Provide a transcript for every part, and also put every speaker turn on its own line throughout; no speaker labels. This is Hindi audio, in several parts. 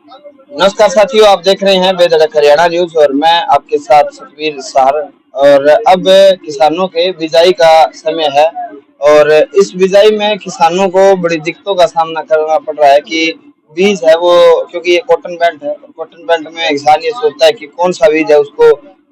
नमस्कार साथियों, आप देख रहे हैं बेधड़क हरियाणा न्यूज और मैं आपके साथ सतवीर सार। और अब किसानों के बिजाई का समय है और इस बिजाई में किसानों को बड़ी दिक्कतों का सामना करना पड़ रहा है कि बीज है वो, क्योंकि ये कॉटन बेल्ट है और कॉटन बेल्ट में किसान ये सोचता है कि कौन सा बीज है उसको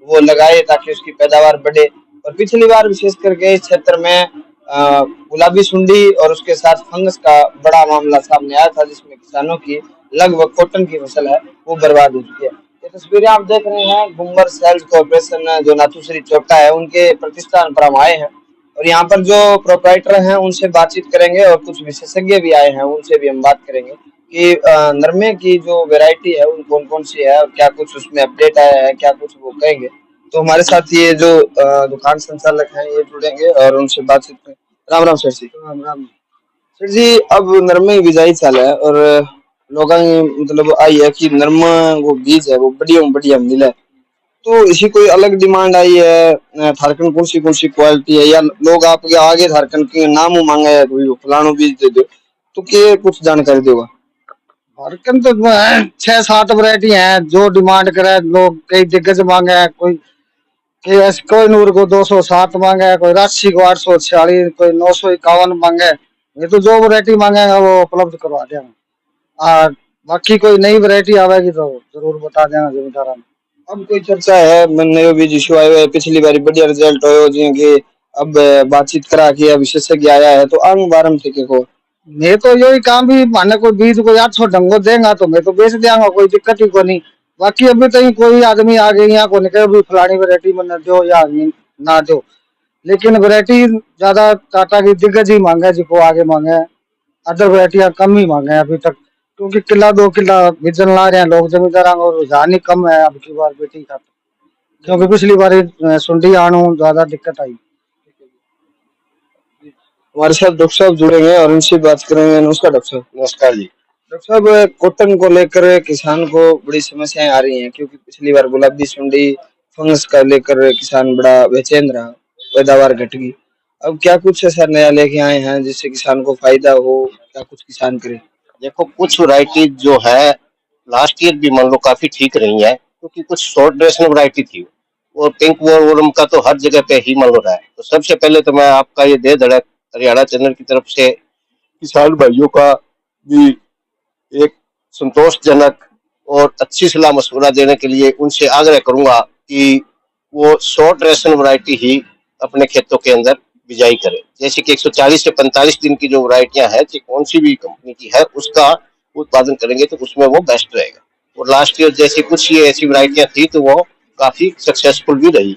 वो लगाए ताकि उसकी पैदावार बढ़े। और पिछली बार विशेष करके इस क्षेत्र में गुलाबी सुंडी और उसके साथ फंगस का बड़ा मामला सामने आया था, जिसमें किसानों की लगभग कॉटन की फसल है वो बर्बाद हो चुकी है। ये तस्वीरें आप देख रहे हैं गुम्बर सेल्स कॉर्पोरेशन जो नाथूश्री चोपटा है उनके प्रतिष्ठान पर हम आए हैं और यहाँ पर जो प्रोप्राइटर हैं उनसे बातचीत करेंगे और कुछ विशेषज्ञ भी आए हैं उनसे भी हम बात करेंगे कि नरमे की जो वैरायटी है उन कौन कौन सी है और क्या कुछ उसमें अपडेट आया है, क्या कुछ वो कहेंगे। तो हमारे साथ ये जो दुकान संचालक हैं ये जुड़ेंगे और उनसे बातचीत करें। राम राम सर जी। राम राम सर जी। अब नरमे की बिजाई चाल है और लोगों की मतलब आई है कि नरमा वो बीज है वो बढ़िया बढ़िया मिले, तो इसी कोई अलग डिमांड आई है थारकन कौन सी क्वालिटी है या लोग आपके आगे थारकन के नाम मांगा है कोई फलानो बीज दे दो, तो क्या कुछ जानकारी दोगा।
झारखंड तो 6-7 वैरायटी हैं जो डिमांड करे लोग। कई दिग्गज मांगे हैं, कोई नूर को 207 मांगे है, कोई राशि को 846, कोई 951 मांगे। ये तो जो वैरायटी मांगेगा वो उपलब्ध करवा देंगे। और बाकी कोई नई वैरायटी आवेगी तो जरूर बता देना जिम्मेदार।
अब कोई चर्चा है मैंने भी इशू आयो है पिछली बार बढ़िया रिजल्ट होयो जी कि अब बातचीत करा के विशेषज्ञ आया है तो आंग बारम थे के को
मैं तो यही काम भी माने कोई बीज को 800 ढंगो देगा तो मैं तो बेच देंगा, कोई दिक्कत ही को नहीं। बाकी अभी तक कोई आदमी आगे यहाँ को निकल भी फलानी वैरायटी में दो या ना दो, लेकिन वैरायटी ज्यादा टाटा की दिग्गज ही मांगे जिसको आगे मांगे। अदर वैरायटियां कम ही मांगे अभी तक, क्योंकि किला 2 किला बिजन ला रहे हैं लोग जमींदार और रुझान ही कम है अब की बार बेटी का, क्योंकि पिछली बार सुंडी आणु ज्यादा दिक्कत आई।
हमारे साथ डॉक्टर साहब जुड़ेंगे और इनसे बात करेंगे। नमस्कार डॉक्टर साहब।
नमस्कार जी।
डॉक्टर साहब, कॉटन को लेकर किसान को बड़ी समस्याएं आ रही हैं क्योंकि पिछली बार गुलाबी सुंडी फंगस का लेकर किसान बड़ा बेचैन रहा, पैदावार घट गई। अब क्या कुछ ऐसा नया लेके आए हैं जिससे किसान को फायदा हो, क्या कुछ किसान करे।
देखो कुछ वैरायटी जो है लास्ट ईयर भी मान लो काफी ठीक रही है, क्योंकि कुछ शॉर्ट ड्यूरेशन वैरायटी थी और पिंक वॉर्म का तो हर जगह पे ही मान लो रहा है। तो सबसे पहले तो मैं आपका ये दे धड़क हरियाणा चैनल की तरफ से किसान भाइयों का भी एक संतोषजनक और अच्छी सलाह मशवरा देने के लिए उनसे आग्रह करूंगा कि वो शॉर्ट ड्यूरेशन वैरायटी ही अपने खेतों के अंदर बिजाई करें। जैसे कि 140 से 45 दिन की जो वैरायटियां हैं, कौन सी भी कंपनी की है, उसका उत्पादन करेंगे तो उसमें वो बेस्ट रहेगा। और लास्ट ईयर जैसे कुछ ये ऐसी वैरायटियां थी तो वो काफी सक्सेसफुल भी रही।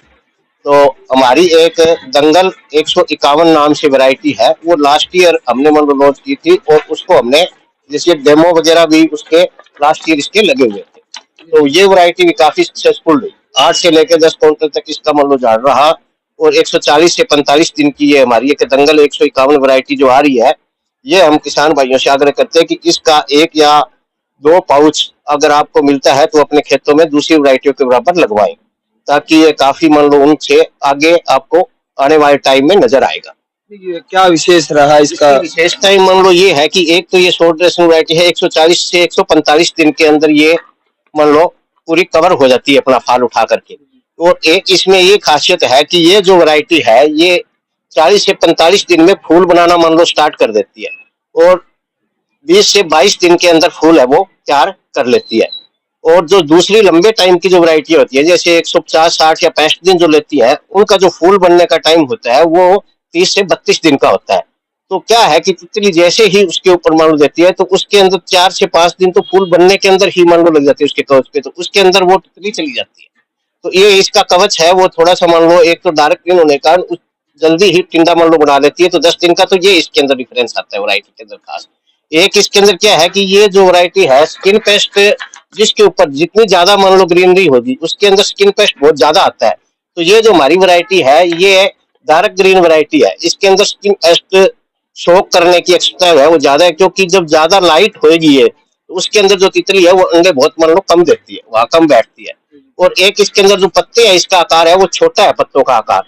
तो हमारी एक दंगल 151 नाम से वैरायटी है, वो लास्ट ईयर हमने मतलब लॉन्च की थी और उसको हमने जैसे डेमो वगैरह भी उसके लास्ट ईयर इसके लगे हुए थे। तो ये वैरायटी भी काफी सक्सेसफुल रही। 8 से लेकर 10 क्विंटल तक इसका मतलब झाड़ रहा और 140 से 45 दिन की ये हमारी एक दंगल 151 वैरायटी जो आ रही है, ये हम किसान भाइयों से आग्रह करते हैं कि इसका 1 या 2 पाउच अगर आपको मिलता है तो अपने खेतों में दूसरी वैरायटियों के बराबर लगवाएं, ताकि ये काफी मान लो उनसे आगे आपको आने वाले टाइम में नजर आएगा।
क्या विशेष रहा इसका।
विशेषता मान लो ये है कि एक तो ये शॉर्ट ड्यूरेशन वैरायटी है, 140 से 145 दिन के अंदर ये मान लो पूरी कवर हो जाती है अपना फाल उठा करके। और एक इसमें ये खासियत है कि ये जो वैरायटी है ये 40 से 45 दिन में फूल बनाना मान लो स्टार्ट कर देती है और 20 से 22 दिन के अंदर फूल है वो तैयार कर लेती है। और जो दूसरी लंबे टाइम की जो वैरायटी होती है जैसे 150, 60 या 65 दिन जो लेती है, उनका जो फूल बनने का टाइम होता है वो 30 से 32 दिन का होता है। तो क्या है कि तितली जैसे ही उसके ऊपर मान लो देती है तो उसके अंदर 4 से 5 दिन तो फूल बनने के अंदर ही मान लो लग जाती है उसके कवच पे, तो उसके अंदर वो तितली चली जाती है। तो ये इसका कवच है वो थोड़ा सा मान लो एक तो डार्क ग्रीन होने का जल्दी ही टिंडा मान लो बना देती है। तो 10 दिन का तो ये इसके अंदर डिफरेंस आता है वैरायटी के अंदर खास। एक इसके अंदर क्या है कि ये जो वैरायटी है स्किन पेस्ट जिसके ऊपर जितनी ज्यादा मान लो ग्रीनरी होगी उसके अंदर स्किन पेस्ट बहुत ज्यादा आता है। तो ये जो हमारी वैरायटी है ये डार्क ग्रीन वैरायटी है, इसके अंदर स्किन पेस्ट शोक करने की एक्स्ट्रा है वो ज्यादा है, क्योंकि जब ज्यादा लाइट होगी ये तो उसके अंदर जो तितली है वो अंडे बहुत मान लो कम देती है, वहां कम बैठती है। और एक इसके अंदर जो पत्ते हैं इसका आकार है वो छोटा है, पत्तों का आकार,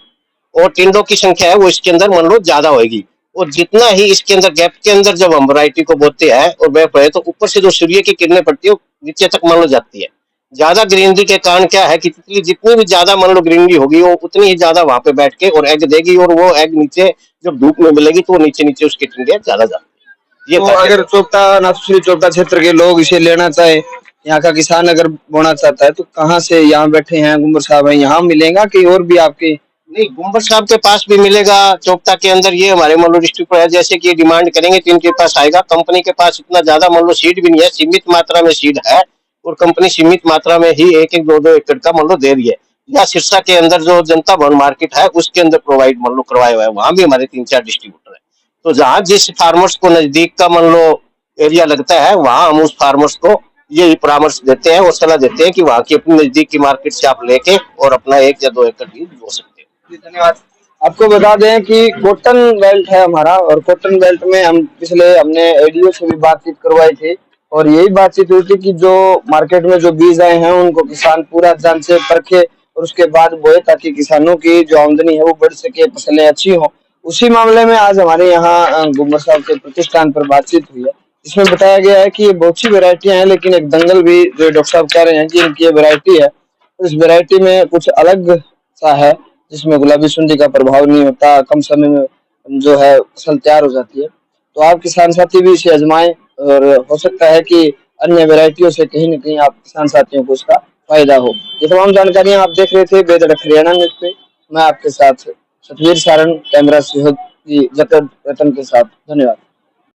और टिंडों की संख्या है वो इसके अंदर मान लो ज्यादा होगी। और जितना ही इसके अंदर गैप के अंदर जब हम वैरायटी को बोते हैं और वेप है तो ऊपर से जो सूर्य की किरणें पड़ती है वो नीचे तक मान लो जाती है। ज्यादा ग्रीनरी के कारण क्या है कि जितनी भी ज्यादा मान लो ग्रीनरी होगी वो उतनी ही ज्यादा वहां पे बैठ के और एग देगी, और वो एग नीचे जब धूप में मिलेगी तो वो नीचे नीचे उसकी टिंडियां ज्यादा जाती है। ये
तो अगर चोपटा नाथुश्री चोपटा क्षेत्र के लोग इसे लेना चाहे, यहाँ का किसान अगर बोना चाहता है तो कहाँ से, यहाँ बैठे हैं गुम्बर साहब हैं, यहाँ मिलेगा कि और भी आपके?
नहीं, गुम्बर साहब के पास भी मिलेगा चोपटा के अंदर, ये हमारे मान लो डिस्ट्रिक्ट है, जैसे कि डिमांड करेंगे तो इनके पास आएगा। कंपनी के पास इतना ज्यादा मान लो सीड भी नहीं है, सीमित मात्रा में सीड है और कंपनी सीमित मात्रा में ही 1-1, 2-2 एकड़ का मान लो दे रही है। या सिरसा के अंदर जो जनता भवन मार्केट है उसके अंदर प्रोवाइड मान लो करवाया हुआ है, वहां भी हमारे 3-4 डिस्ट्रीब्यूटर है। तो जहाँ जिस फार्मर्स को नजदीक का मान लो एरिया लगता है वहां हम उस फार्मर्स को यही परामर्श देते हैं और सलाह देते हैं कि वहां की अपनी नजदीक की मार्केट से आप लेके और अपना 1 या 2 एकड़ बीज बो सकते हैं।
जी, धन्यवाद। आपको बता दें कि कॉटन बेल्ट है हमारा, और कॉटन बेल्ट में हमने एडीओ से भी बातचीत करवाई थी और यही बातचीत हुई थी कि जो मार्केट में जो बीज आए हैं उनको किसान पूरा जांच से परखे और उसके बाद बोए, ताकि किसानों की जो आमदनी है वो बढ़ सके, फसलें अच्छी हों। उसी मामले में आज हमारे यहाँ गुम्बर साहब के प्रतिष्ठान पर बातचीत हुई है, जिसमें बताया गया है कि ये बहुत सी वेरायटियां हैं, लेकिन एक दंगल भी जो डॉक्टर साहब कह रहे हैं कि इनकी ये वेरायटी है, इस वेरायटी में कुछ अलग सा है, जिसमें गुलाबी सुंडी का प्रभाव नहीं होता, कम समय में जो है फसल तैयार हो जाती है। तो आप किसान साथी भी इसे आजमाएं और हो सकता है कि अन्य वैरायटियों से कहीं न कहीं आप किसान साथियों को इसका फायदा हो। ये तमाम जानकारियां आप देख रहे थे बेधड़क हरियाणा न्यूज पे। मैं आपके साथ सतवीर सारण, कैमरा सहयोगी जकर रतन के साथ। धन्यवाद।